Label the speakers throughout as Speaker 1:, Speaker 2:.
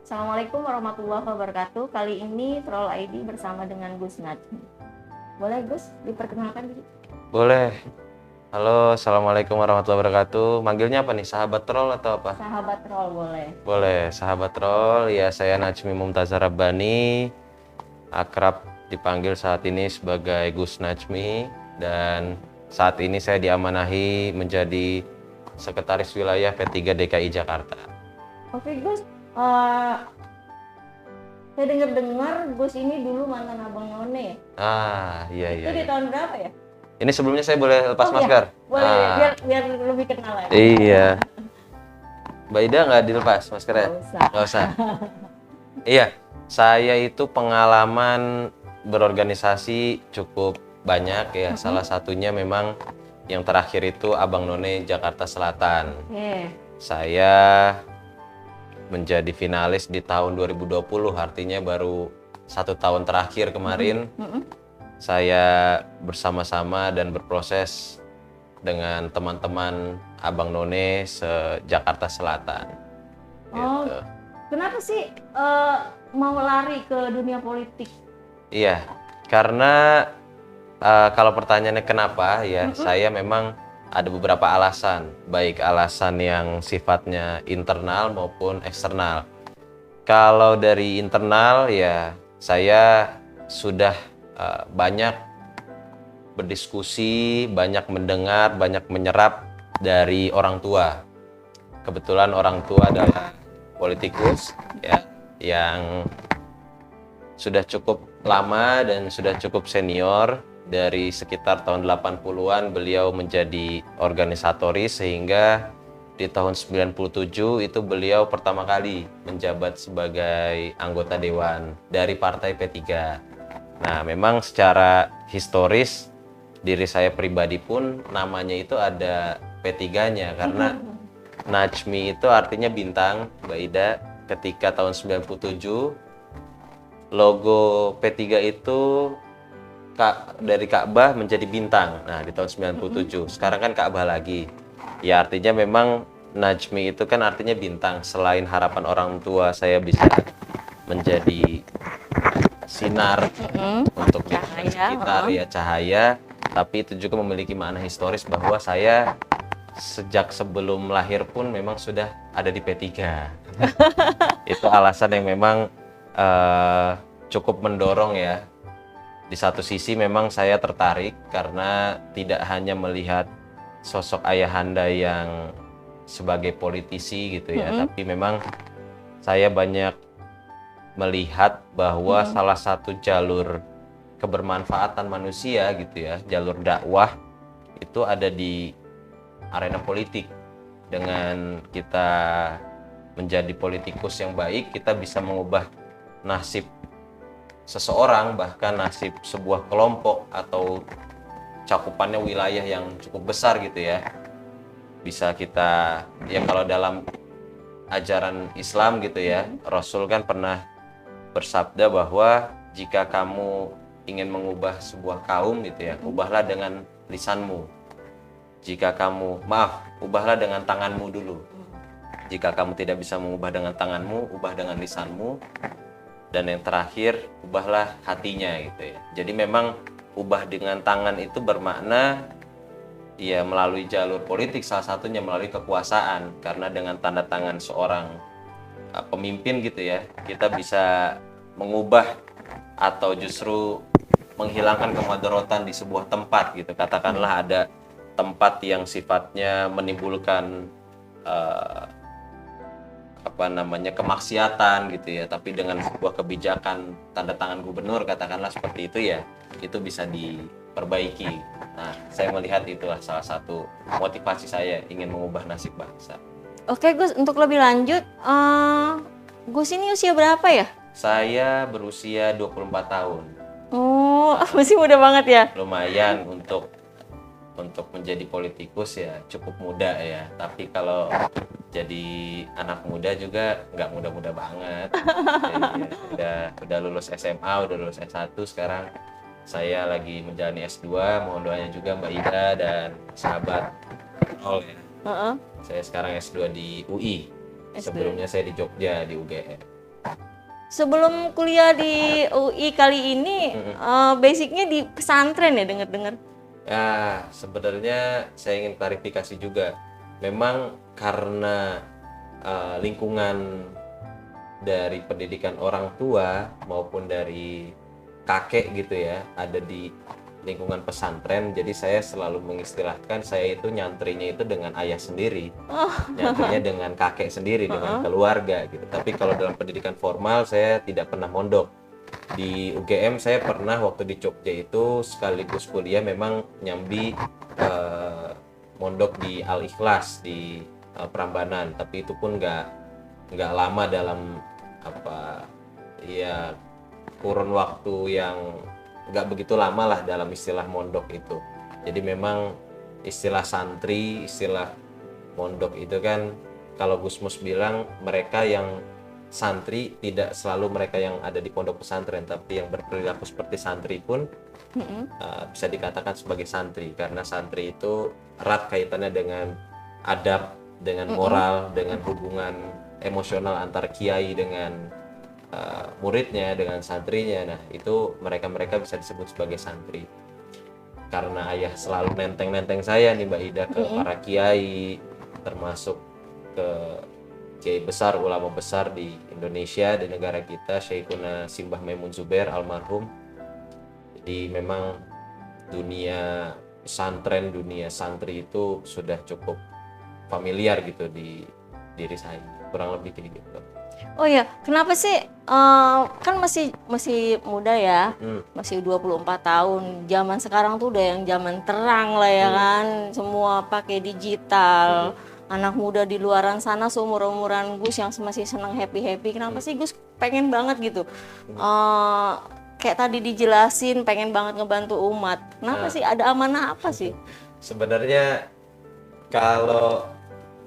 Speaker 1: Assalamualaikum warahmatullahi wabarakatuh. Kali ini Troll ID bersama dengan Gus Najmi. Boleh Gus, diperkenalkan dulu?
Speaker 2: Boleh. Halo, assalamualaikum warahmatullahi wabarakatuh. Manggilnya apa nih? Sahabat troll atau apa?
Speaker 1: Sahabat Troll boleh.
Speaker 2: Boleh, sahabat troll. Ya, saya Najmi Mumtazar Rabbani. Akrab dipanggil saat ini sebagai Gus Najmi. Dan saat ini saya diamanahi menjadi Sekretaris Wilayah P3 DKI Jakarta.
Speaker 1: Oke Gus, saya dengar Gus ini dulu mantan abang none.
Speaker 2: Iya.
Speaker 1: Itu di tahun berapa ya?
Speaker 2: Ini sebelumnya saya boleh lepas masker?
Speaker 1: Iya. Boleh, biar lebih kenal ya.
Speaker 2: Iya. Mbak Ida nggak dilepas maskernya?
Speaker 1: Nggak usah.
Speaker 2: Iya, saya itu pengalaman berorganisasi cukup banyak ya. Salah satunya memang yang terakhir itu Abang None Jakarta Selatan. Saya menjadi finalis di tahun 2020, artinya baru 1 tahun terakhir kemarin. Saya bersama-sama dan berproses dengan teman-teman Abang None se-Jakarta Selatan.
Speaker 1: Oh,
Speaker 2: gitu.
Speaker 1: Kenapa sih mau lari ke dunia politik?
Speaker 2: Iya, karena kalau pertanyaannya kenapa ya, saya memang ada beberapa alasan, baik alasan yang sifatnya internal maupun eksternal. Kalau dari internal ya, saya sudah banyak berdiskusi, banyak mendengar, banyak menyerap dari orang tua. Kebetulan orang tua adalah politikus ya, yang sudah cukup lama dan sudah cukup senior. Dari sekitar tahun 80-an beliau menjadi organisatoris, sehingga di tahun 97 itu beliau pertama kali menjabat sebagai anggota dewan dari partai P3. Nah, memang secara historis diri saya pribadi pun namanya itu ada P3-nya, karena Najmi itu artinya bintang, Mbak Ida. Ketika tahun 97 logo P3 itu dari Ka'bah menjadi bintang. Nah, di tahun 97. Sekarang kan Ka'bah lagi. Ya, artinya memang Najmi itu kan artinya bintang. Selain harapan orang tua saya bisa menjadi sinar untuk lingkungan sekitar, ya cahaya, tapi itu juga memiliki makna historis bahwa saya sejak sebelum lahir pun memang sudah ada di P3. Itu alasan yang memang cukup mendorong ya. Di satu sisi memang saya tertarik karena tidak hanya melihat sosok ayahanda yang sebagai politisi gitu ya, tapi memang saya banyak melihat bahwa salah satu jalur kebermanfaatan manusia gitu ya, jalur dakwah itu ada di arena politik. Dengan kita menjadi politikus yang baik, kita bisa mengubah nasib seseorang, bahkan nasib sebuah kelompok atau cakupannya wilayah yang cukup besar gitu ya. Bisa kita, ya kalau dalam ajaran Islam gitu ya, Rasul kan pernah bersabda bahwa jika kamu ingin mengubah sebuah kaum gitu ya, ubahlah dengan lisanmu. Jika kamu, ubahlah dengan tanganmu dulu. Jika kamu tidak bisa mengubah dengan tanganmu, ubah dengan lisanmu. Dan yang terakhir, ubahlah hatinya gitu ya. Jadi memang ubah dengan tangan itu bermakna ya melalui jalur politik, salah satunya melalui kekuasaan. Karena dengan tanda tangan seorang pemimpin gitu ya, kita bisa mengubah atau justru menghilangkan kemudaratan di sebuah tempat gitu. Katakanlah ada tempat yang sifatnya menimbulkan kemaksiatan gitu ya, tapi dengan sebuah kebijakan tanda tangan gubernur katakanlah seperti itu ya, itu bisa diperbaiki. Nah, saya melihat itulah salah satu motivasi saya ingin mengubah nasib bangsa.
Speaker 1: Oke Gus, untuk lebih lanjut, Gus ini usia berapa ya?
Speaker 2: Saya berusia 24 tahun.
Speaker 1: Oh, masih muda banget ya?
Speaker 2: Lumayan untuk menjadi politikus ya, cukup muda ya. Tapi kalau jadi anak muda juga nggak muda-muda banget. Ya, udah lulus SMA, udah lulus S1, sekarang saya lagi menjalani S2. Mohon doanya juga Mbak Ida dan sahabat Troll ya. Saya sekarang S2 di UI.
Speaker 1: S2.
Speaker 2: Sebelumnya saya di Jogja di UGM.
Speaker 1: sebelum kuliah di UI kali ini, basicnya di pesantren ya dengar-dengar.
Speaker 2: Ya, sebenarnya saya ingin klarifikasi juga. Memang karena lingkungan dari pendidikan orang tua maupun dari kakek gitu ya, ada di lingkungan pesantren, jadi saya selalu mengistilahkan saya itu nyantrinya itu dengan ayah sendiri, nyantrinya dengan kakek sendiri, dengan keluarga gitu. Tapi kalau dalam pendidikan formal saya tidak pernah mondok. Di UGM saya pernah waktu di Jogja itu sekaligus kuliah memang nyambi mondok di Al Ikhlas di Prambanan, tapi itu pun nggak lama dalam apa ya kurun waktu yang nggak begitu lama lah dalam istilah mondok itu. Jadi memang istilah santri, istilah mondok itu kan kalau Gusmus bilang mereka yang santri tidak selalu mereka yang ada di pondok pesantren, tapi yang berperilaku seperti santri pun bisa dikatakan sebagai santri, karena santri itu erat kaitannya dengan adab, dengan moral, dengan hubungan emosional antar kiai dengan muridnya, dengan santrinya. Nah itu mereka bisa disebut sebagai santri. Karena ayah selalu nenteng saya nih Mbak Ida ke para kiai, termasuk ke kiai besar, ulama besar di Indonesia, di negara kita, Syekhuna Simbah Maimun Zubair almarhum. Jadi memang dunia pesantren, dunia santri itu sudah cukup familiar gitu di diri saya, kurang lebih kayak gitu.
Speaker 1: Oh ya, kenapa sih kan masih muda ya, masih 24 tahun. Zaman sekarang tuh udah yang zaman terang lah ya kan, semua pakai digital. Anak muda di luaran sana seumur-umuran Gus yang masih senang happy-happy. Kenapa sih Gus pengen banget gitu? Kayak tadi dijelasin pengen banget ngebantu umat. Kenapa sih, ada amanah apa sih?
Speaker 2: Sebenarnya kalau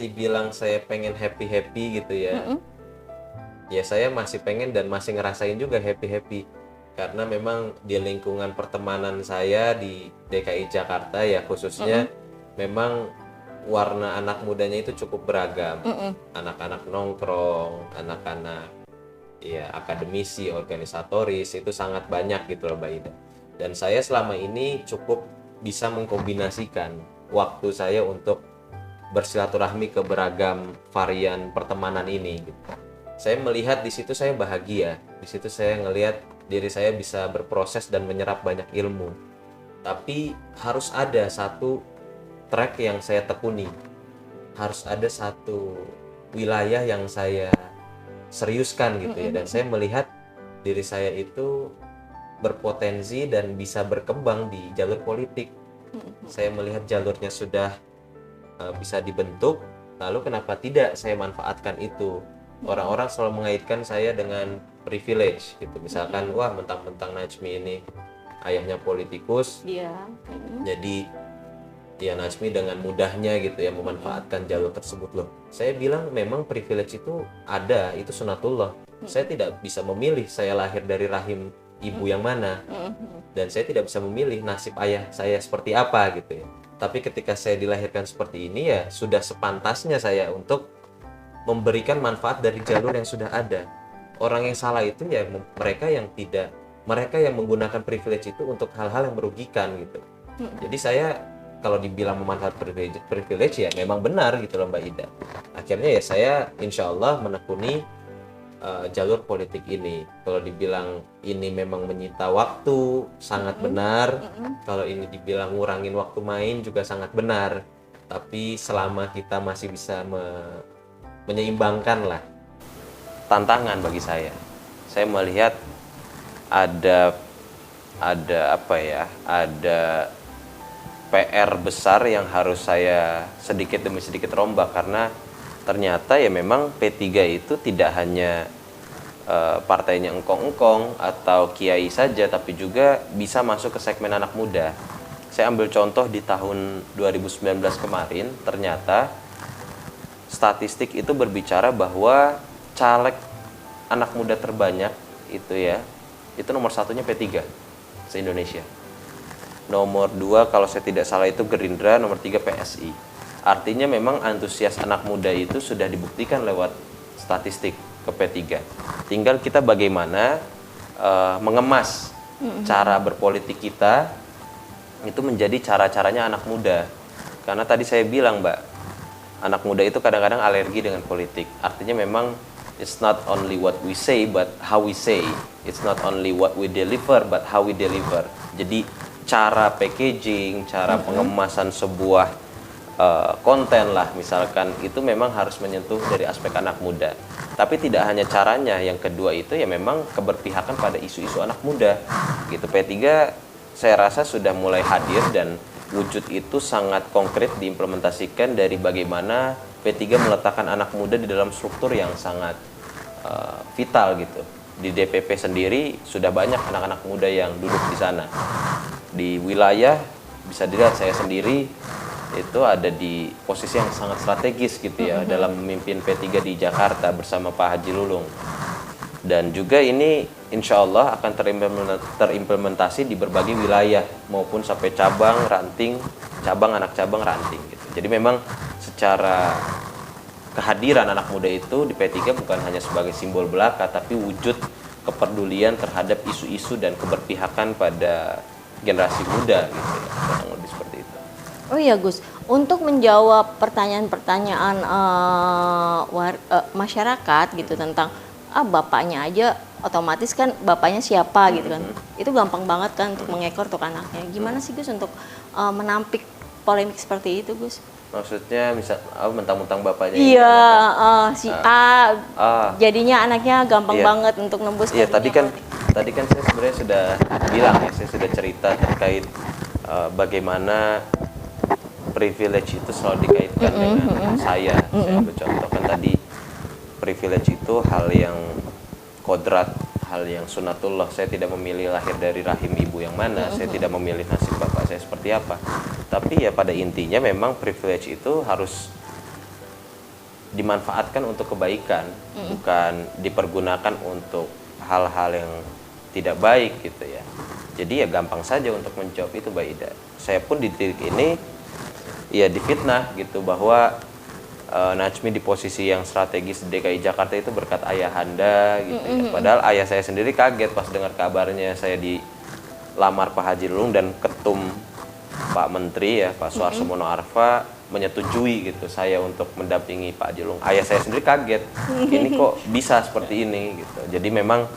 Speaker 2: dibilang saya pengen happy-happy gitu ya, ya saya masih pengen dan masih ngerasain juga happy-happy. Karena memang di lingkungan pertemanan saya di DKI Jakarta ya khususnya, memang warna anak mudanya itu cukup beragam. Anak-anak nongkrong, anak-anak ya akademisi, organisatoris, itu sangat banyak gitu loh Mbak Ida. Dan saya selama ini cukup bisa mengkombinasikan waktu saya untuk bersilaturahmi ke beragam varian pertemanan ini gitu. Saya melihat di situ saya bahagia, di situ saya ngelihat diri saya bisa berproses dan menyerap banyak ilmu. Tapi harus ada satu track yang saya tekuni, harus ada satu wilayah yang saya seriuskan gitu ya. Dan saya melihat diri saya itu berpotensi dan bisa berkembang di jalur politik. Saya melihat jalurnya sudah bisa dibentuk, lalu kenapa tidak saya manfaatkan itu. Orang-orang selalu mengaitkan saya dengan privilege gitu, misalkan wah mentang-mentang Najmi ini ayahnya politikus, jadi ya Najmi dengan mudahnya gitu ya memanfaatkan jalur tersebut. Loh, saya bilang memang privilege itu ada, itu sunatullah. Saya tidak bisa memilih saya lahir dari rahim ibu yang mana, dan saya tidak bisa memilih nasib ayah saya seperti apa gitu ya. Tapi ketika saya dilahirkan seperti ini ya sudah sepantasnya saya untuk memberikan manfaat dari jalur yang sudah ada. Orang yang salah itu ya mereka yang menggunakan privilege itu untuk hal-hal yang merugikan gitu. Jadi saya kalau dibilang memanfaatkan privilege ya memang benar gitu loh Mbak Ida. Akhirnya ya saya insya Allah menekuni jalur politik ini. Kalau dibilang ini memang menyita waktu, sangat benar. Kalau ini dibilang ngurangin waktu main juga sangat benar. Tapi selama kita masih bisa menyeimbangkan lah, tantangan bagi saya melihat ada apa ya, ada PR besar yang harus saya sedikit demi sedikit rombak, karena ternyata ya memang P3 itu tidak hanya partainya engkong-engkong atau kiai saja, tapi juga bisa masuk ke segmen anak muda. Saya ambil contoh di tahun 2019 kemarin, ternyata statistik itu berbicara bahwa caleg anak muda terbanyak itu ya, itu nomor satunya P3 se-Indonesia. Nomor 2 kalau saya tidak salah itu Gerindra, nomor 3 PSI. Artinya memang antusias anak muda itu sudah dibuktikan lewat statistik ke P3. Tinggal kita bagaimana mengemas cara berpolitik kita itu menjadi cara-caranya anak muda. Karena tadi saya bilang, Mbak, anak muda itu kadang-kadang alergi dengan politik. Artinya memang it's not only what we say but how we say. It's not only what we deliver but how we deliver. Jadi cara packaging, cara pengemasan sebuah konten lah misalkan, itu memang harus menyentuh dari aspek anak muda. Tapi tidak hanya caranya, yang kedua itu ya memang keberpihakan pada isu-isu anak muda. Gitu. P3 saya rasa sudah mulai hadir dan wujud itu sangat konkret diimplementasikan dari bagaimana P3 meletakkan anak muda di dalam struktur yang sangat vital gitu. Di DPP sendiri sudah banyak anak-anak muda yang duduk di sana. Di wilayah bisa dilihat saya sendiri itu ada di posisi yang sangat strategis gitu ya dalam memimpin P3 di Jakarta bersama Pak Haji Lulung. Dan juga ini insya Allah akan terimplementasi di berbagai wilayah maupun sampai cabang, ranting, cabang, anak cabang, ranting gitu. Jadi memang secara kehadiran anak muda itu di P3 bukan hanya sebagai simbol belaka, tapi wujud kepedulian terhadap isu-isu dan keberpihakan pada generasi muda gitu ya, kurang lebih seperti itu.
Speaker 1: Oh iya Gus, untuk menjawab pertanyaan-pertanyaan masyarakat gitu tentang bapaknya aja otomatis kan bapaknya siapa gitu kan, itu gampang banget kan untuk mengekor untuk anaknya. Gimana sih Gus untuk menampik polemik seperti itu Gus?
Speaker 2: Maksudnya misal mentang-mentang bapaknya
Speaker 1: iya si A jadinya anaknya gampang banget untuk nembus.
Speaker 2: Iya tadi kan saya sebenarnya sudah bilang ya, saya sudah cerita terkait bagaimana privilege itu selalu dikaitkan dengan saya. Saya ambil contoh kan tadi, privilege itu hal yang kodrat, hal yang sunatullah. Saya tidak memilih lahir dari rahim ibu yang mana, saya tidak memilih nasib bapak saya seperti apa. Tapi ya pada intinya memang privilege itu harus dimanfaatkan untuk kebaikan, bukan dipergunakan untuk hal-hal yang tidak baik gitu ya. Jadi ya gampang saja untuk menjawab itu, Mbak Ida. Saya pun di titik ini ya difitnah gitu bahwa Najmi di posisi yang strategis di DKI Jakarta itu berkat ayahanda gitu ya. Padahal ayah saya sendiri kaget pas dengar kabarnya saya dilamar Pak Haji Lulung dan ketum Pak Menteri ya Pak Suharto Mono Arfa menyetujui gitu saya untuk mendampingi Pak Haji Lulung. Ayah saya sendiri kaget, ini kok bisa seperti ini gitu. Jadi memang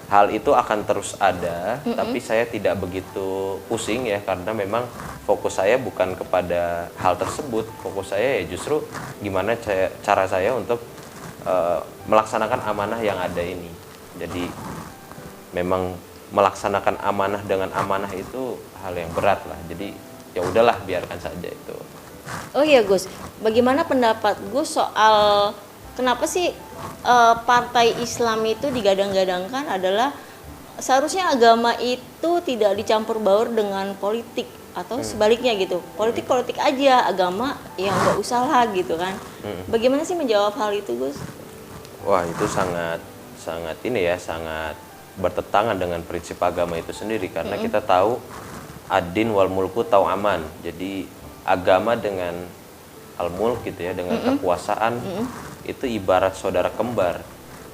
Speaker 2: hal itu akan terus ada, tapi saya tidak begitu pusing ya, karena memang fokus saya bukan kepada hal tersebut. Fokus saya ya justru gimana cara saya untuk melaksanakan amanah yang ada ini. Jadi memang melaksanakan amanah dengan amanah itu hal yang berat lah. Jadi ya udahlah, biarkan saja itu.
Speaker 1: Oh iya Gus, bagaimana pendapat Gus soal kenapa sih partai Islam itu digadang-gadangkan adalah seharusnya agama itu tidak dicampur baur dengan politik atau sebaliknya gitu, politik aja, agama yang nggak usah lah gitu kan. Bagaimana sih menjawab hal itu Gus?
Speaker 2: Wah itu sangat ini ya, sangat bertentangan dengan prinsip agama itu sendiri, karena kita tahu ad-din wal mulku tau'aman. Jadi agama dengan al-mulk gitu ya, dengan kekuasaan itu ibarat saudara kembar.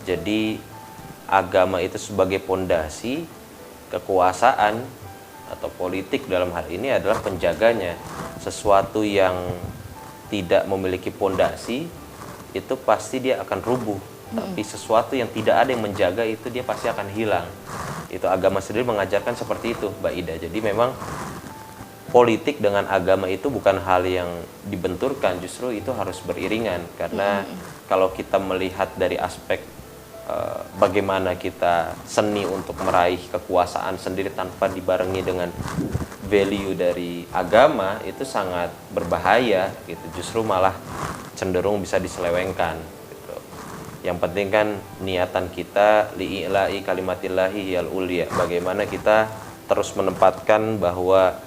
Speaker 2: Jadi agama itu sebagai pondasi, kekuasaan atau politik dalam hal ini adalah penjaganya. Sesuatu yang tidak memiliki pondasi itu pasti dia akan rubuh. Tapi sesuatu yang tidak ada yang menjaga itu dia pasti akan hilang. Itu agama sendiri mengajarkan seperti itu, Mbak Ida. Jadi memang politik dengan agama itu bukan hal yang dibenturkan, justru itu harus beriringan. Karena kalau kita melihat dari aspek bagaimana kita seni untuk meraih kekuasaan sendiri tanpa dibarengi dengan value dari agama, itu sangat berbahaya gitu. Justru malah cenderung bisa diselewengkan gitu. Yang penting kan niatan kita li'ila'i kalimatillahi hiyal ulia. Bagaimana kita terus menempatkan bahwa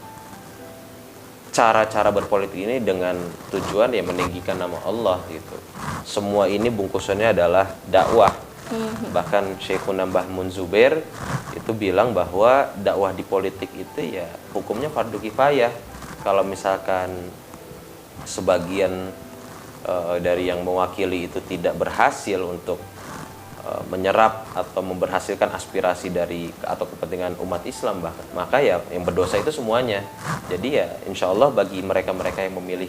Speaker 2: cara-cara berpolitik ini dengan tujuan ya meninggikan nama Allah gitu. Semua ini bungkusannya adalah dakwah. Bahkan Syekhuna Mbah Mun Zubair itu bilang bahwa dakwah di politik itu ya hukumnya fardu kifayah. Kalau misalkan sebagian dari yang mewakili itu tidak berhasil untuk menyerap atau memberhasilkan aspirasi dari atau kepentingan umat Islam bahkan, maka ya yang berdosa itu semuanya. Jadi ya insya Allah bagi mereka-mereka yang memilih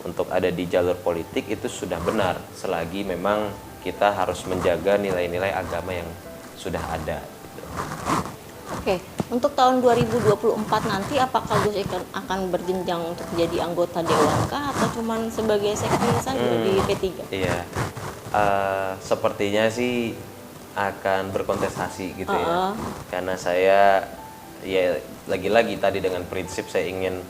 Speaker 2: untuk ada di jalur politik itu sudah benar, selagi memang kita harus menjaga nilai-nilai agama yang sudah ada gitu.
Speaker 1: Oke, untuk tahun 2024 nanti apakah Gus akan berjenjang untuk jadi anggota dewan kah atau cuman sebagai sekjen saja di P3?
Speaker 2: Iya. Sepertinya sih akan berkontestasi gitu ya, karena saya ya lagi-lagi tadi dengan prinsip saya ingin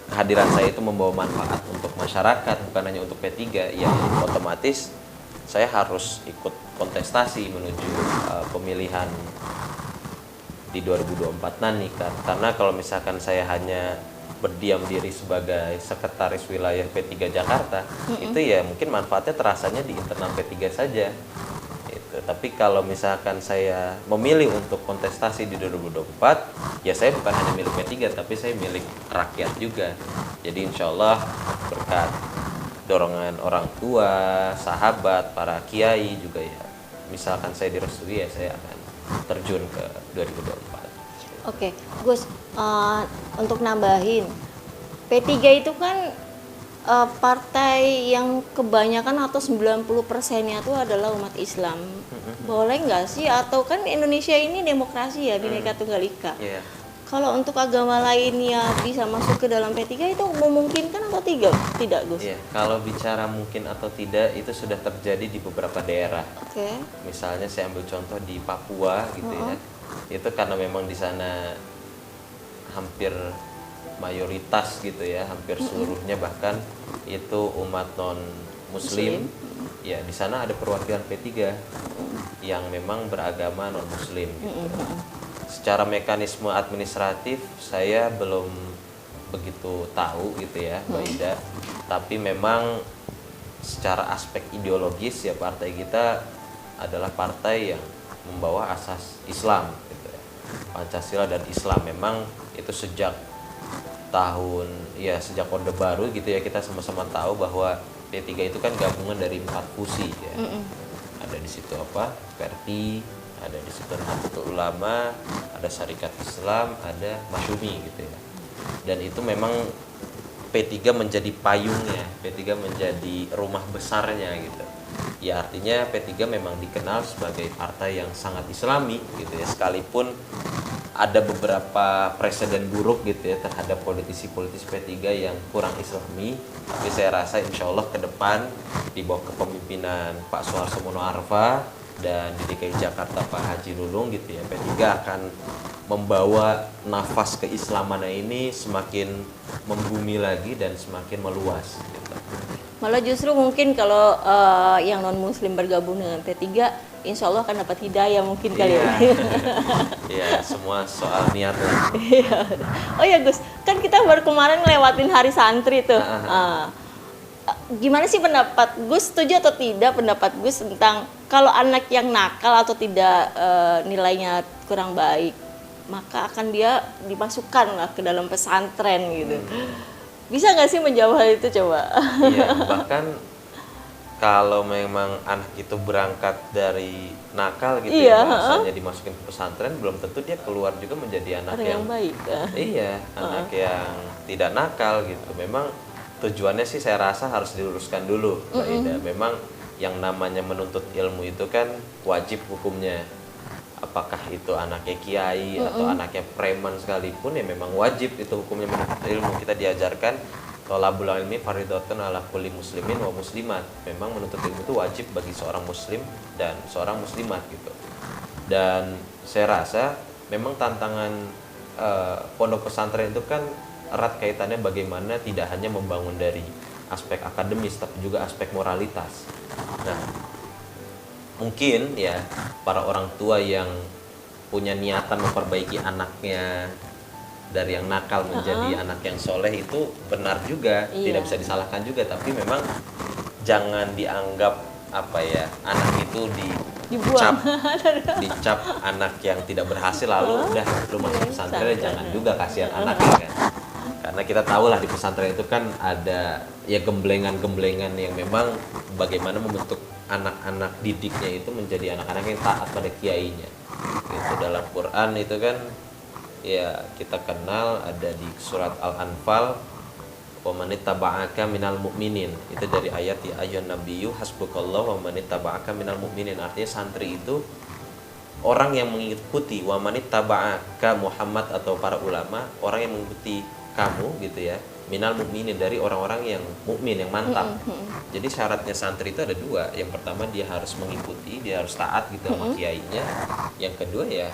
Speaker 2: kehadiran saya itu membawa manfaat untuk masyarakat bukan hanya untuk P3, ya otomatis saya harus ikut kontestasi menuju pemilihan di 2024 nanti kan. Karena kalau misalkan saya hanya berdiam diri sebagai sekretaris wilayah P3 Jakarta, itu ya mungkin manfaatnya terasanya di internal P3 saja. Itu. Tapi kalau misalkan saya memilih untuk kontestasi di 2024, ya saya bukan hanya milik P3, tapi saya milik rakyat juga. Jadi insya Allah berkat dorongan orang tua, sahabat, para kiai juga ya, misalkan saya direstui ya saya akan terjun ke 2024.
Speaker 1: Oke, Gus, untuk nambahin, P3 itu kan partai yang kebanyakan atau 90%-nya itu adalah umat Islam. Boleh nggak sih? Atau kan Indonesia ini demokrasi ya, Bhinneka Tunggal Ika.
Speaker 2: Yeah.
Speaker 1: Kalau untuk agama lainnya bisa masuk ke dalam P3 itu memungkinkan atau tidak, Gus?
Speaker 2: Yeah. Kalau bicara mungkin atau tidak itu sudah terjadi di beberapa daerah.
Speaker 1: Oke.
Speaker 2: Misalnya saya ambil contoh di Papua gitu ya. Itu karena memang di sana hampir mayoritas gitu ya, hampir seluruhnya bahkan itu umat non muslim. Ya di sana ada perwakilan P3 yang memang beragama non muslim gitu. Secara mekanisme administratif saya belum begitu tahu gitu ya, Mbak Ida. Tapi memang secara aspek ideologis ya partai kita adalah partai yang membawa asas Islam gitu ya. Pancasila dan Islam memang itu sejak sejak Orde Baru gitu ya, kita sama-sama tahu bahwa P3 itu kan gabungan dari 4 fusi ya. Ada di situ Perti, ada di situ Nahdlatul Ulama, ada Syarikat Islam, ada Masyumi gitu ya. Dan itu memang P3 menjadi payungnya, P3 menjadi rumah besarnya gitu. Ya artinya P3 memang dikenal sebagai partai yang sangat islami gitu ya, sekalipun ada beberapa presiden buruk gitu ya terhadap politisi-politisi P3 yang kurang islami, tapi saya rasa insya Allah ke depan di bawah kepemimpinan Pak Suharto Mono Arfa dan di DKI Jakarta Pak Haji Lulung gitu ya, P3 akan membawa nafas keislaman ini semakin membumi lagi dan semakin meluas gitu.
Speaker 1: Malah justru mungkin kalau yang non muslim bergabung dengan P3, insya Allah akan dapat hidayah mungkin kali ya.
Speaker 2: Iya, semua soal niat lah.
Speaker 1: Oh ya Gus, kan kita baru kemarin ngelewatin hari santri tuh. Gimana sih pendapat Gus, setuju atau tidak pendapat Gus tentang kalau anak yang nakal atau tidak nilainya kurang baik, maka akan dia dimasukkan lah ke dalam pesantren gitu. Bisa nggak sih menjawab hal itu coba?
Speaker 2: Iya, bahkan kalau memang anak itu berangkat dari nakal gitu ya, bahasanya dimasukin ke pesantren, belum tentu dia keluar juga menjadi anak yang
Speaker 1: baik.
Speaker 2: Iya, anak yang tidak nakal gitu. Memang tujuannya sih saya rasa harus diluruskan dulu, Mbak Ida. Memang yang namanya menuntut ilmu itu kan wajib hukumnya. Apakah itu anaknya kiai atau anaknya preman sekalipun ya memang wajib itu hukumnya menuntut ilmu. Kita diajarkan thalabul ilmi fardhatun ala kulli muslimin wa muslimat. Memang menuntut ilmu itu wajib bagi seorang muslim dan seorang muslimat gitu. Dan saya rasa memang tantangan pondok pesantren itu kan erat kaitannya bagaimana tidak hanya membangun dari aspek akademis tapi juga aspek moralitas. Nah, mungkin ya para orang tua yang punya niatan memperbaiki anaknya dari yang nakal menjadi anak yang soleh itu benar juga, tidak bisa disalahkan juga, tapi memang jangan dianggap anak itu dicap anak yang tidak berhasil lalu udah lu masuk pesantren, jangan juga, kasihan anaknya kan. Karena kita tahu lah di pesantren itu kan ada ya gemblengan-gemblengan yang memang bagaimana membentuk anak-anak didiknya itu menjadi anak-anak yang taat pada kiainya. Itu dalam Quran itu kan ya kita kenal ada di surat Al-Anfal, wa manittaba'aka minal mu'minin. Itu dari ayat ya ayyuhan nabiyyu hasbukallahu wa manittaba'aka minal mu'minin. Artinya santri itu orang yang mengikuti, wa manittaba'aka Muhammad atau para ulama, orang yang mengikuti kamu gitu ya, minal mu'minin, dari orang-orang yang mukmin, yang mantap. Jadi syaratnya santri itu ada dua. Yang pertama dia harus mengikuti, dia harus taat gitu sama kiainya. Yang kedua ya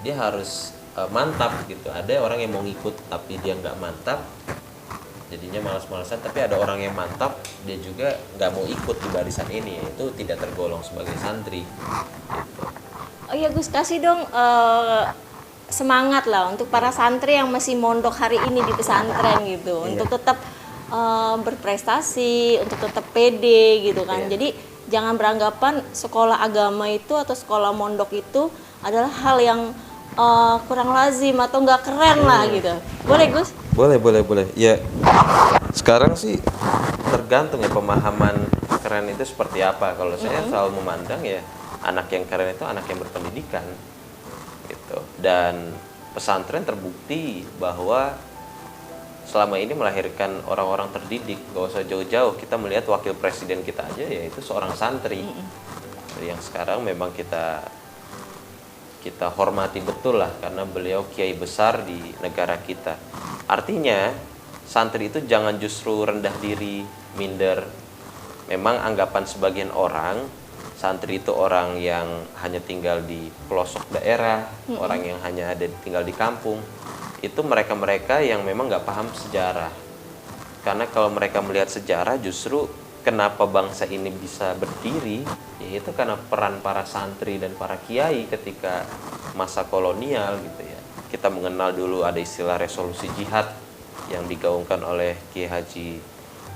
Speaker 2: dia harus mantap gitu. Ada orang yang mau ngikut tapi dia nggak mantap, jadinya malas-malasan. Tapi ada orang yang mantap, dia juga nggak mau ikut di barisan ini, itu tidak tergolong sebagai santri gitu.
Speaker 1: Oh iya Gus, kasih dong semangat lah untuk para santri yang masih mondok hari ini di pesantren gitu, untuk tetap berprestasi, untuk tetap pede gitu kan. Jadi jangan beranggapan sekolah agama itu atau sekolah mondok itu adalah hal yang kurang lazim atau nggak keren lah gitu. Boleh Gus?
Speaker 2: Boleh. Ya, sekarang sih tergantung ya pemahaman keren itu seperti apa. Kalau saya selalu memandang ya anak yang keren itu anak yang berpendidikan gitu. Dan pesantren terbukti bahwa selama ini melahirkan orang-orang terdidik. Gak usah jauh-jauh, kita melihat wakil presiden kita aja yaitu seorang santri. Yang sekarang memang kita hormati betul lah, karena beliau kiai besar di negara kita. Artinya santri itu jangan justru rendah diri, minder. Memang anggapan sebagian orang santri itu orang yang hanya tinggal di pelosok daerah, orang yang hanya tinggal di kampung. Itu mereka-mereka yang memang nggak paham sejarah. Karena kalau mereka melihat sejarah, justru kenapa bangsa ini bisa berdiri, yaitu karena peran para santri dan para kiai ketika masa kolonial gitu ya. Kita mengenal dulu ada istilah resolusi jihad yang digaungkan oleh Kiai Haji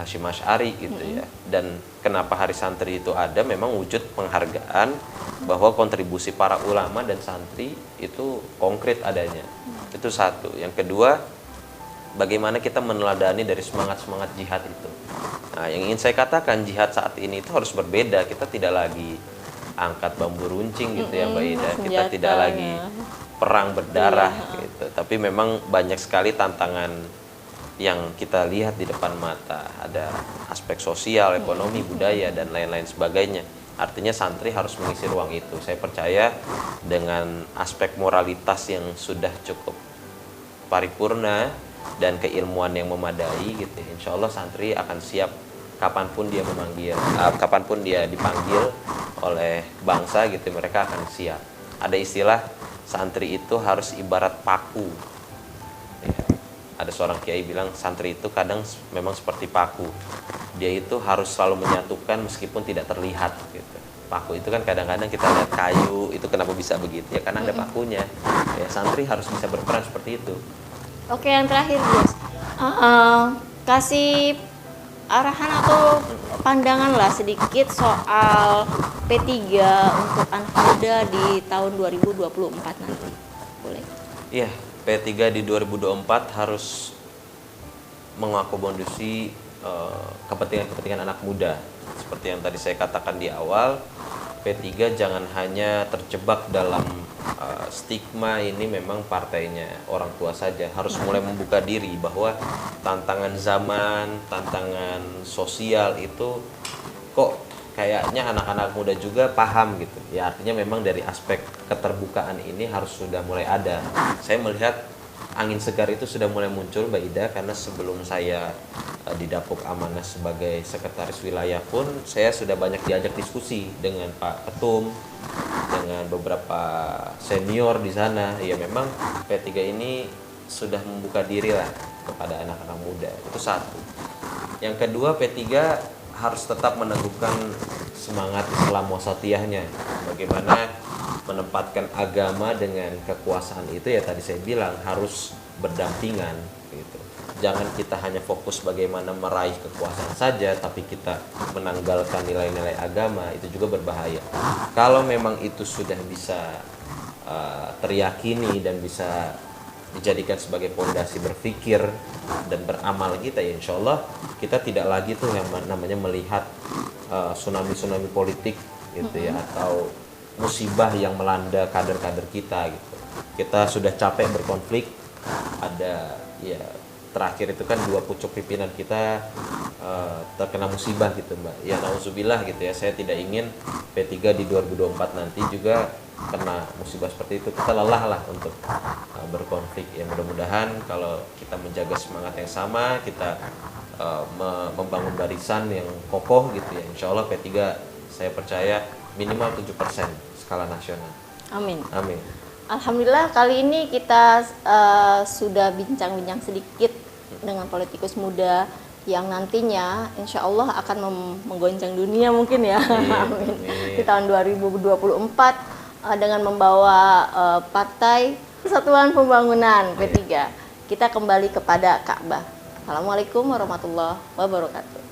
Speaker 2: Hasyim Asy'ari gitu ya. Dan kenapa Hari Santri itu ada, memang wujud penghargaan bahwa kontribusi para ulama dan santri itu konkret adanya. Itu satu. Yang kedua, bagaimana kita meneladani dari semangat-semangat jihad itu. Nah, yang ingin saya katakan, jihad saat ini itu harus berbeda. Kita tidak lagi angkat bambu runcing gitu ya Mbak Ida. Kita tidak lagi perang berdarah gitu. Tapi memang banyak sekali tantangan yang kita lihat di depan mata. Ada aspek sosial, ekonomi, budaya, dan lain-lain sebagainya. Artinya santri harus mengisi ruang itu. Saya percaya dengan aspek moralitas yang sudah cukup paripurna dan keilmuan yang memadai gitu, insya Allah santri akan siap kapanpun dia kapanpun dia dipanggil oleh bangsa gitu, mereka akan siap. Ada istilah santri itu harus ibarat paku ya. Ada seorang kiai bilang santri itu kadang memang seperti paku, dia itu harus selalu menyatukan meskipun tidak terlihat gitu. Paku itu kan kadang-kadang kita lihat kayu itu, kenapa bisa begitu ya, karena ada pakunya ya. Santri harus bisa berperan seperti itu.
Speaker 1: Oke, yang terakhir Gus, kasih arahan atau pandangan lah sedikit soal P3 untuk anak muda di tahun 2024 nanti. Boleh?
Speaker 2: Iya, P3 di 2024 harus mengakomodir kepentingan-kepentingan anak muda. Seperti yang tadi saya katakan di awal, P3 jangan hanya terjebak dalam stigma ini memang partainya orang tua saja. Harus mulai membuka diri bahwa tantangan zaman, tantangan sosial itu kok kayaknya anak-anak muda juga paham gitu ya. Artinya memang dari aspek keterbukaan ini harus sudah mulai ada. Saya melihat angin segar itu sudah mulai muncul Mbak Ida, karena sebelum saya didapuk amanah sebagai sekretaris wilayah pun saya sudah banyak diajak diskusi dengan Pak Ketum, dengan beberapa senior di sana. Ya memang P3 ini sudah membuka diri lah kepada anak-anak muda. Itu satu. Yang kedua, P3 harus tetap meneguhkan semangat Islam wasatiyahnya. Bagaimana menempatkan agama dengan kekuasaan itu ya, tadi saya bilang harus berdampingan gitu. Jangan kita hanya fokus bagaimana meraih kekuasaan saja, tapi kita menanggalkan nilai-nilai agama, itu juga berbahaya. Kalau memang itu sudah bisa teriyakini dan bisa dijadikan sebagai fondasi berpikir dan beramal kita, ya insya Allah kita tidak lagi tuh yang namanya melihat tsunami politik gitu ya, atau musibah yang melanda kader-kader kita gitu. Kita sudah capek berkonflik. Ada ya, terakhir itu kan 2 pucuk pimpinan kita terkena musibah gitu Mbak. Ya nauzubillah gitu ya. Saya tidak ingin P3 di 2024 nanti juga kena musibah seperti itu. Kita lelah lah untuk berkonflik. Ya mudah-mudahan kalau kita menjaga semangat yang sama, kita membangun barisan yang kokoh gitu ya, insya Allah P3 saya percaya minimal 7% skala nasional.
Speaker 1: Amin.
Speaker 2: Amin.
Speaker 1: Alhamdulillah kali ini kita sudah bincang-bincang sedikit dengan politikus muda yang nantinya insya Allah akan menggoncang dunia mungkin ya. Amin. Di tahun 2024 dengan membawa Partai Persatuan Pembangunan P3. Kita kembali kepada Ka'bah. Assalamualaikum warahmatullahi wabarakatuh.